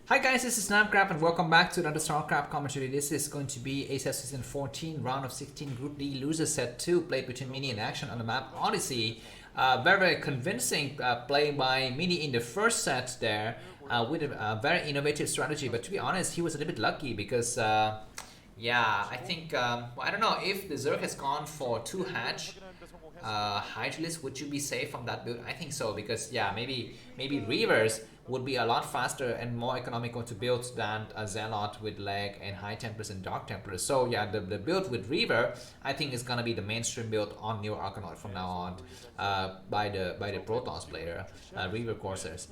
Hi guys, this is Starcraft and welcome back to another Starcraft commentary. This is going to be ASL Season 14, Round of 16, Group D, Loser Set 2, played between Mini and Action on the map Odyssey. Very convincing play by Mini in the first set there with a very innovative strategy. But to be honest, he was a little bit lucky because, yeah, I think, well, I don't know if the Zerg has gone for 2 hatch. Hydralis, would you be safe from that build? I think so, because yeah, maybe Reavers would be a lot faster and more economical to build than a Zealot with leg and High Templars and Dark Templars. So yeah, the build with Reaver I think is gonna be the mainstream build on Neo Argonaut from now on, by the Protoss player, Reaver Corsairs.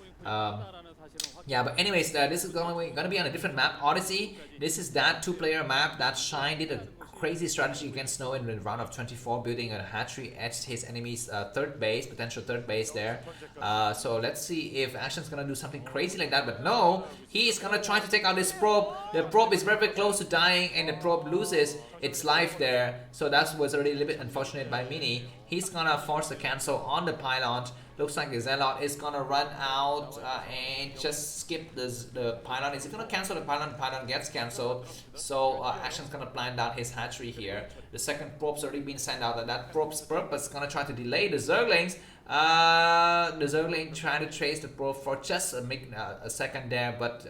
Yeah, but anyways, this is gonna be on a different map, Odyssey. This is that 2-player map that Shine did a crazy strategy against Snow in the round of 24, building a hatchery at his enemy's potential third base there. So let's see if Action's gonna do something crazy like that, but no, he is gonna try to take out this probe. The probe is very, very close to dying, and the probe loses its life there. So that was already a little bit unfortunate by Mini. He's gonna force the cancel on the pylon. Looks like the Zealot is gonna run out and just skip the pylon. Is he gonna cancel the pylon? The pylon gets cancelled. So Action's gonna plan down his hatchery here. The second probe's already been sent out, and that probe's purpose is gonna try to delay the Zerglings. The Zergling trying to chase the probe for just a second there, but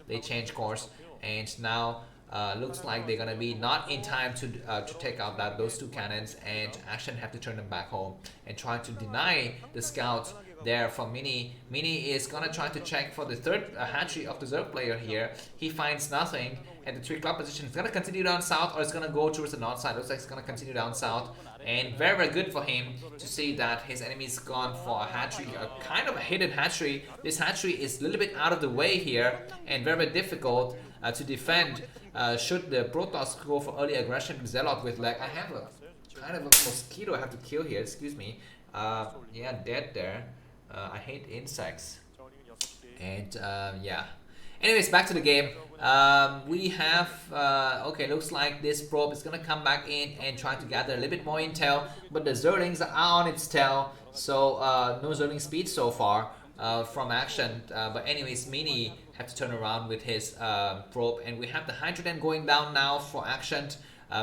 they change course, and now looks like they're gonna be not in time to take out those 2 cannons, and Action have to turn them back home and try to deny the scouts there from Mini. Mini is gonna try to check for the third hatchery of the Zerg player here. He finds nothing at the 3 o'clock position. It's gonna continue down south, or it's gonna go towards the north side. Looks like it's gonna continue down south, and very, very good for him to see that his enemy's gone for a hatchery, a kind of a hidden hatchery. This hatchery is a little bit out of the way here and very, very difficult to defend. Should the Protoss go for early aggression, Zealot with leg. I have a kind of a mosquito I have to kill here, excuse me. Yeah, dead there. I hate insects. And yeah. Anyways, back to the game. We have, okay, looks like this probe is gonna come back in and try to gather a little bit more intel, but the Zerglings are on its tail, so no Zergling speed so far from Action. But anyways, Mini have to turn around with his probe, and we have the Hydrogen going down now for Action.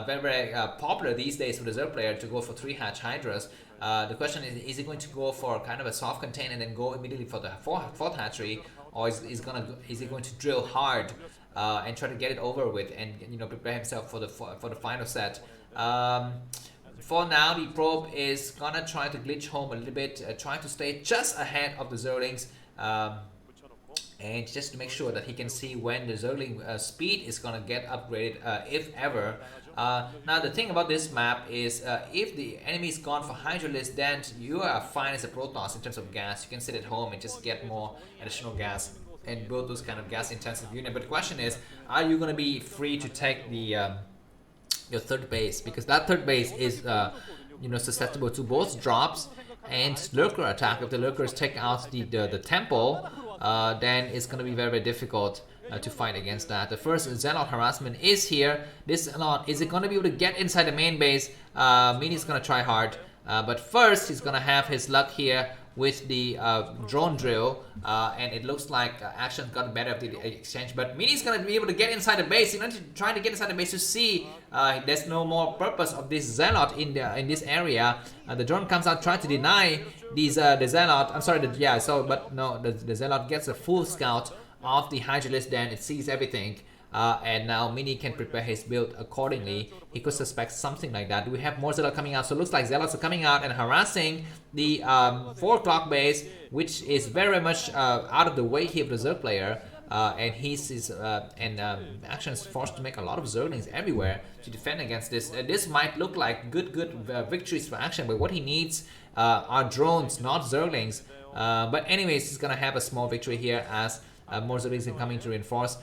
Very, very popular these days for the Zerg player to go for 3 hatch Hydras. The question is he going to go for kind of a soft contain and then go immediately for the fourth hatchery, or is he going to drill hard and try to get it over with and prepare himself for the final set? For now, the probe is gonna try to glitch home a little bit, try to stay just ahead of the Zerglings, and just to make sure that he can see when the Zergling speed is gonna get upgraded, if ever. Now the thing about this map is, if the enemy is gone for Hydralis, then you are fine as a Protoss in terms of gas. You can sit at home and just get more additional gas and build those kind of gas intensive unit. But the question is, are you gonna be free to take the your third base, because that third base is susceptible to both drops and lurker attack. If the lurkers take out the temple, then it's going to be very, very difficult to fight against that. The first Zealot harassment is here. This Zealot, is it going to be able to get inside the main base? Mini's going to try hard, but first he's going to have his luck here with the drone drill, and it looks like Action got better of the exchange, but Mini's gonna be able to get inside the base. He's trying to get inside the base to see there's no more purpose of this Zealot in this area. The drone comes out trying to deny these the Zealot. I'm sorry, but no, the Zealot gets a full scout of the Hydralis. Then it sees everything. And now Mini can prepare his build accordingly. He could suspect something like that. We have more Zealot coming out, so it looks like Zealots are coming out and harassing the 4 o'clock base, which is very much out of the way here of the Zerg player. And Action is forced to make a lot of Zerglings everywhere to defend against this. This might look like good victories for Action, but what he needs are drones, not Zerglings. But anyways, he's gonna have a small victory here as more Zerglings are coming to reinforce.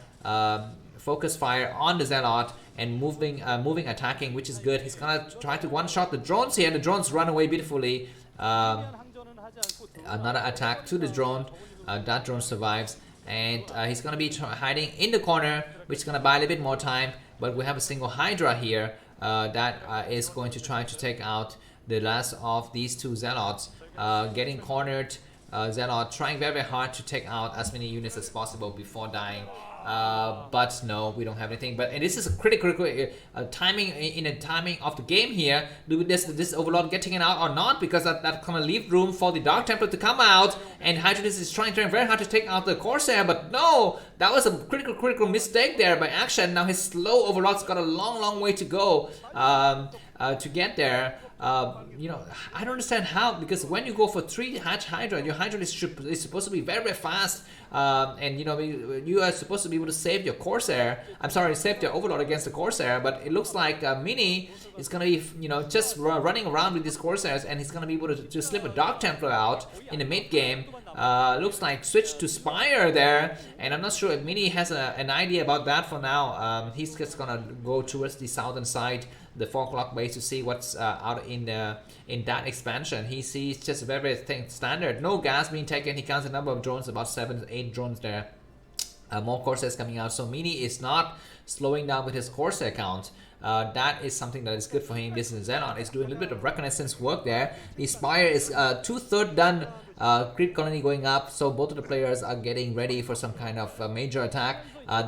Focus fire on the Zealot and moving attacking, which is good. He's gonna try to one-shot the drones here. The drones run away beautifully. Another attack to the drone. That drone survives, and he's gonna be hiding in the corner, which is gonna buy a little bit more time. But we have a single Hydra here that is going to try to take out the last of these 2 Zealots. Getting cornered Zealot trying very hard to take out as many units as possible before dying. But no, we don't have anything. And this is a critical timing in a timing of the game here. Do this Overlord get taken out or not? Because that gonna leave room for the Dark Templar to come out, and Hydrolis is trying very hard to take out the Corsair. But no, that was a critical mistake there by Action. Now his slow Overlord's got a long way to go to get there. You know, I don't understand how, because when you go for 3 Hydra, your Hydra is supposed to be very fast, and you know, you are supposed to be able to save your Corsair. I'm sorry, save your Overlord against the Corsair, but it looks like Mini is gonna be, you know, just running around with these Corsairs, and he's gonna be able to slip a Dark Templar out in the mid game. Looks like switch to Spire there, and I'm not sure if Mini has an idea about that for now. He's just gonna go towards the southern side, the 4 o'clock base, to see what's out in that expansion. He sees just very standard, no gas being taken. He counts the number of drones, about 7-8 drones there. More Corsairs coming out, so Mini is not slowing down with his Corsair count. That is something that is good for him. This is Xenon is doing a little bit of reconnaissance work there. The Spire is 2/3 done. Creep colony going up, so both of the players are getting ready for some kind of major attack.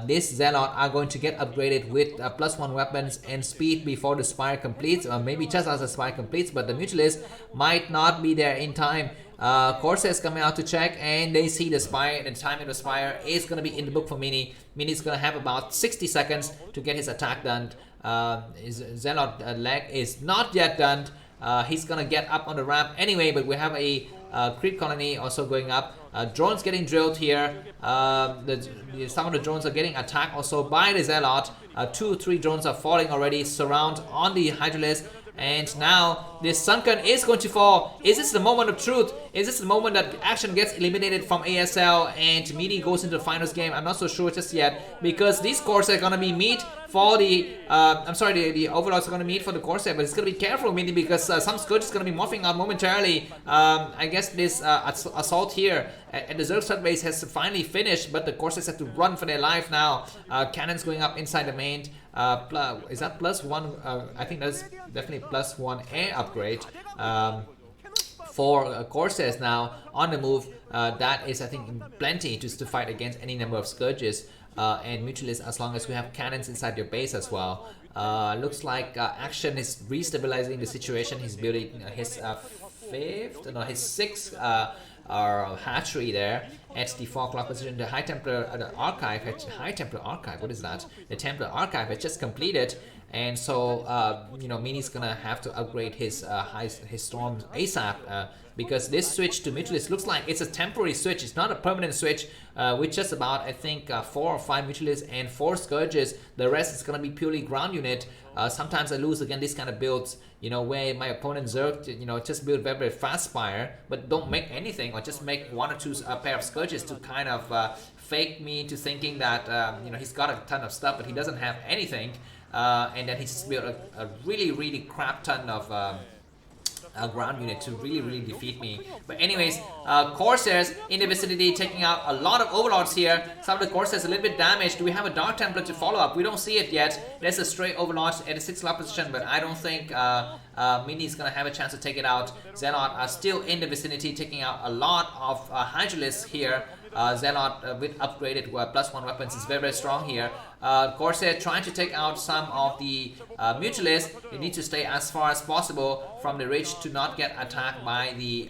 This Zealot are going to get upgraded with +1 weapons and speed before the Spire completes, or maybe just as the Spire completes, but the Mutualist might not be there in time. Corsairs coming out to check, and they see the Spire, and the time of the Spire is going to be in the book for Mini. Mini's going to have about 60 seconds to get his attack done. His Zealot leg is not yet done. He's going to get up on the ramp anyway, but we have a creep colony also going up. Drones getting drilled here. Some of the drones are getting attacked also by the Zealot. 2 or 3 drones are falling already. Surround on the Hydralisk. And now this Sunken is going to fall. Is this the moment of truth? Is this the moment that Action gets eliminated from ASL and Mini goes into the finals game? I'm not so sure just yet, because these Corsairs are gonna be meat for the the Overlords are gonna meet for the Corsair, but it's gonna be careful, Mini, because some Scourge is gonna be morphing out momentarily. I guess this assault here at the Zergstad base has finally finished, but the Corsairs have to run for their life now. Cannons going up inside the main. Is that +1? I think that's definitely +1 air upgrade for Corsairs now on the move. That is, I think, plenty just to fight against any number of Scourges and Mutualists, as long as we have cannons inside your base as well. Looks like Action is restabilizing the situation. He's building his sixth hatchery there at the 4 o'clock position. The High Templar, the Archive, High Templar Archive, what is that? The Templar Archive has just completed, and so you know, Mini's gonna have to upgrade his Storm ASAP, because this switch to Mutualist looks like it's a temporary switch. It's not a permanent switch. With just about, I think, 4 or 5 Mutualists and 4 Scourges. The rest is gonna be purely ground unit. Sometimes I lose again these kind of builds, you know, where my opponent Zerg, you know, just build very fast Spire, but don't make anything, or just make 1 or 2 pair of Scourges to kind of fake me into thinking that you know, he's got a ton of stuff, but he doesn't have anything, and then he's built a really crap ton of ground unit to really defeat me. But anyways, Corsairs in the vicinity taking out a lot of Overlords here. Some of the Corsairs a little bit damaged. Do we have a Dark Templar to follow up? We don't see it yet. There's a stray Overlord at a 6 o'clock position, but I don't think Mini's gonna have a chance to take it out. Zealot are still in the vicinity, taking out a lot of Hydralisks here. Zealot with upgraded +1 weapons is very strong here. Corsair trying to take out some of the Mutualists. They need to stay as far as possible from the ridge to not get attacked by the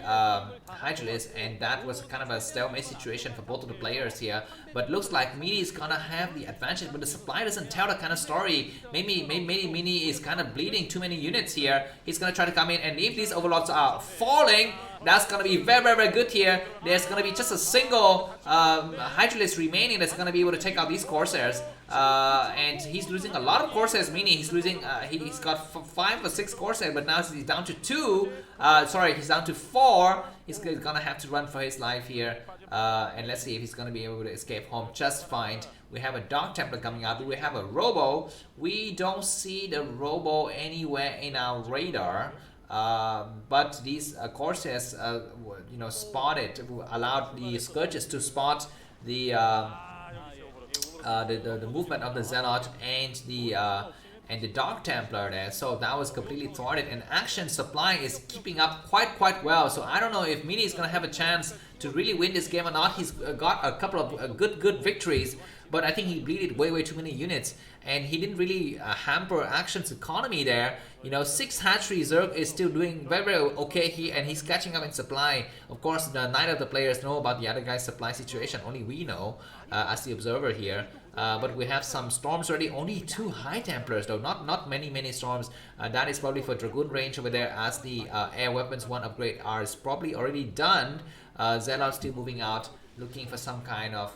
Hydralisk, and that was kind of a stalemate situation for both of the players here. But looks like Mini is gonna have the advantage, but the supply doesn't tell that kind of story. Maybe Mini is kind of bleeding too many units here. He's gonna try to come in, and if these Overlords are falling, that's gonna be very good here. There's gonna be just a single Hydralisk remaining that's gonna be able to take out these Corsairs. And he's losing a lot of Corsairs, Mini. He's losing, he's got 5 or 6 Corsairs, but now he's down to 2. Sorry, he's down to 4. He's gonna have to run for his life here. And let's see if he's gonna be able to escape home just fine. We have a Dark Templar coming out. Do we have a Robo? We don't see the Robo anywhere in our radar. But these Corsairs, you know, spotted, allowed the Scourges to spot the movement of the Zealot and and the Dark Templar there. So that was completely thwarted, and Action Supply is keeping up quite well. So I don't know if Mini is gonna have a chance to really win this game or not. He's got a couple of good victories, but I think he bleeded way too many units, and he didn't really hamper Action's economy there. You know, 6 hatchery Zerg is still doing very okay here, and he's catching up in supply. Of course, neither of the players know about the other guy's supply situation. Only we know as the observer here. But we have some storms already. Only 2 High Templars though. Not many storms. That is probably for Dragoon range over there, as the air weapons 1 upgrade is probably already done. Zealot still moving out, looking for some kind of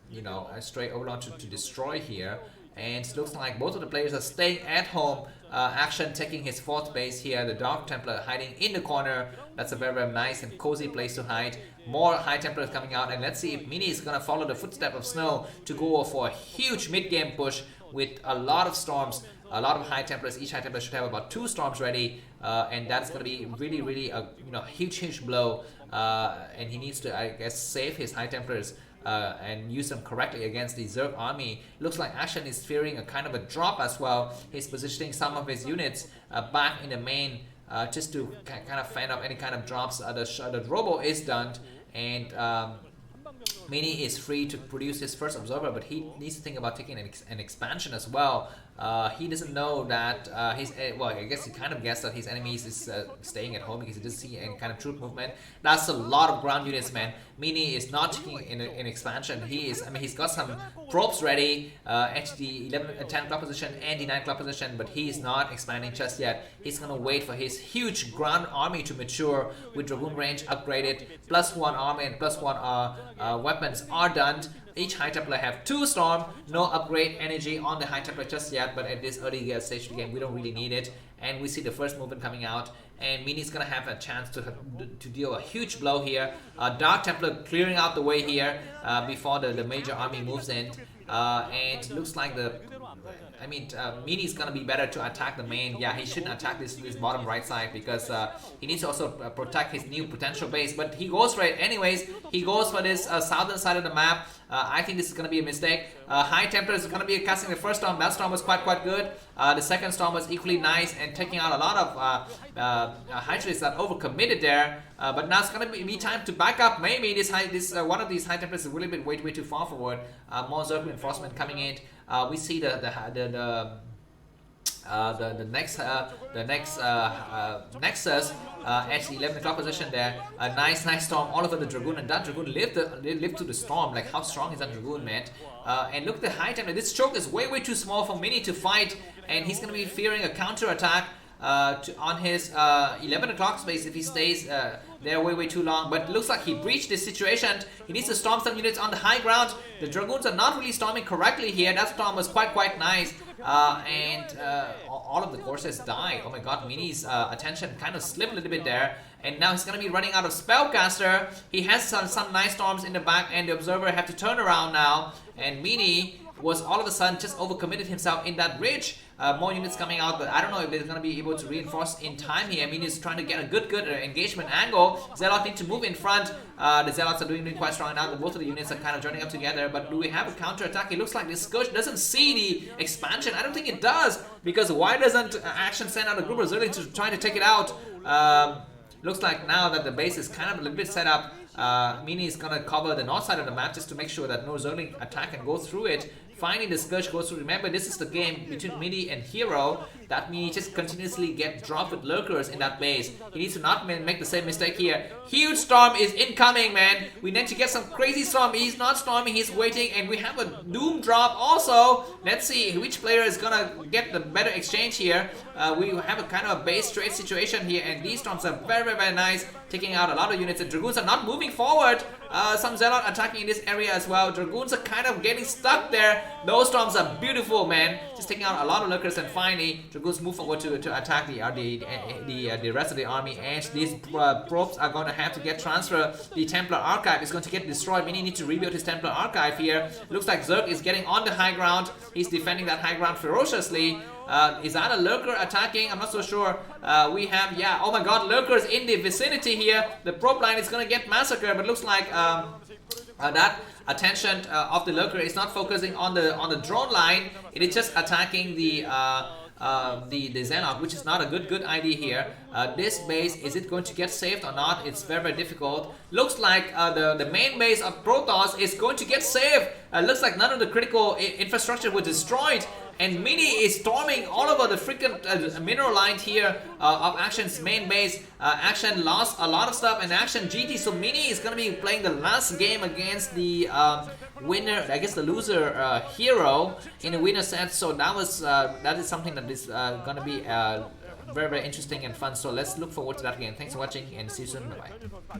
you know, a stray overlord to destroy here. And it looks like both of the players are staying at home. Action taking his 4th base here. The Dark Templar hiding in the corner. That's a very nice and cozy place to hide. More High Templars coming out, and let's see if Mini is gonna follow the footstep of Snow to go for a huge mid-game push with a lot of storms, a lot of High Templars. Each High Templar should have about 2 storms ready, and that's gonna be really a huge blow. And he needs to, I guess, save his High Templars and use them correctly against the Zerg army. Looks like Action is fearing a kind of a drop as well. He's positioning some of his units back in the main just to kind of fend off any kind of drops. The Robo is done, and Mini is free to produce his first observer, but he needs to think about taking an expansion as well. He doesn't know that well, I guess he kind of guessed that his enemies is staying at home because he doesn't see any kind of troop movement. That's a lot of ground units, man. Mini is not taking an expansion. He's got some probes ready at the 10 o'clock position and the 9 o'clock position, but he's not expanding just yet. He's gonna wait for his huge ground army to mature with Dragoon range upgraded, +1 army and +1 weapons are done. Each High Templar have 2 storm, no upgrade energy on the High Templar just yet, but at this early stage of the game we don't really need it. And we see the first movement coming out, and Mini's gonna have a chance to deal a huge blow here. Dark Templar clearing out the way here before the major army moves in, and it looks like Mini's gonna be better to attack the main. Yeah, he shouldn't attack this bottom right side because he needs to also protect his new potential base, but he goes for it anyways. He goes for this southern side of the map. I think this is gonna be a mistake. High Templar is gonna be casting the first storm. That storm was quite good. The second storm was equally nice and taking out a lot of Hydrates that overcommitted there. But now it's gonna be time to back up. Maybe this one of these High Templars is really bit way too far forward. More Zerg reinforcement coming in. We see the next Nexus at the 11 o'clock position there. A nice storm all over the Dragoon, and that Dragoon lived to the storm. Like, how strong is that Dragoon, man? And look at the High Templar. This choke is way too small for Mini to fight, and he's gonna be fearing a counter attack on his 11 o'clock space if he stays there way too long. But it looks like he breached this situation. He needs to storm some units on the high ground. The Dragoons are not really storming correctly here. That storm was quite nice, and all of the courses die. Oh my god, Mini's attention kind of slipped a little bit there, and now he's gonna be running out of Spellcaster. He has some nice storms in the back, and the Observer have to turn around now, and Mini was all of a sudden just overcommitted himself in that ridge. More units coming out, but I don't know if they're going to be able to reinforce in time here. I mean, he's trying to get a good engagement angle. Zealots need to move in front. The Zealots are doing quite strong now. Both of the units are kind of joining up together, but do we have a counter attack? It looks like this Scourge doesn't see the expansion. I don't think it does, because why doesn't Action send out a group of Zerglings to try to take it out? Looks like now that the base is kind of a little bit set up, Mini is going to cover the north side of the map just to make sure that no Zergling attack can go through it. Finally, the Scourge goes through. Remember, this is the game between Mini and Hero. That means just continuously get dropped with lurkers in that base. He needs to not make the same mistake here. Huge storm is incoming, man. We need to get some crazy storm. He's not storming, he's waiting, and we have a Doom drop also. Let's see which player is gonna get the better exchange here. We have a kind of a base trade situation here, and these storms are very nice, taking out a lot of units. The Dragoons are not moving forward. Some Zealot attacking in this area as well. Dragoons are kind of getting stuck there. Those storms are beautiful, man. Just taking out a lot of lurkers, and finally Dragoons move forward to attack the rest of the army. And these probes are going to have to get transferred. The Templar Archive is going to get destroyed. Mini need to rebuild his Templar Archive here. Looks like Zerg is getting on the high ground. He's defending that high ground ferociously. Is that a lurker attacking? I'm not so sure. We have, yeah, oh my god, lurkers in the vicinity here. The probe line is gonna get massacred, but looks like that attention of the lurker is not focusing on the drone line. It is just attacking the Xenok, which is not a good idea here. This base, is it going to get saved or not? It's very difficult. Looks like the main base of Protoss is going to get saved. Looks like none of the critical infrastructure was destroyed, and Mini is storming all over the freaking mineral line here of Action's main base. Action lost a lot of stuff, and Action GT, so Mini is gonna be playing the last game against the winner, I guess the loser hero in a winner set. So that is something that is gonna be very interesting and fun. So let's look forward to that again. Thanks for watching and see you soon. Bye bye.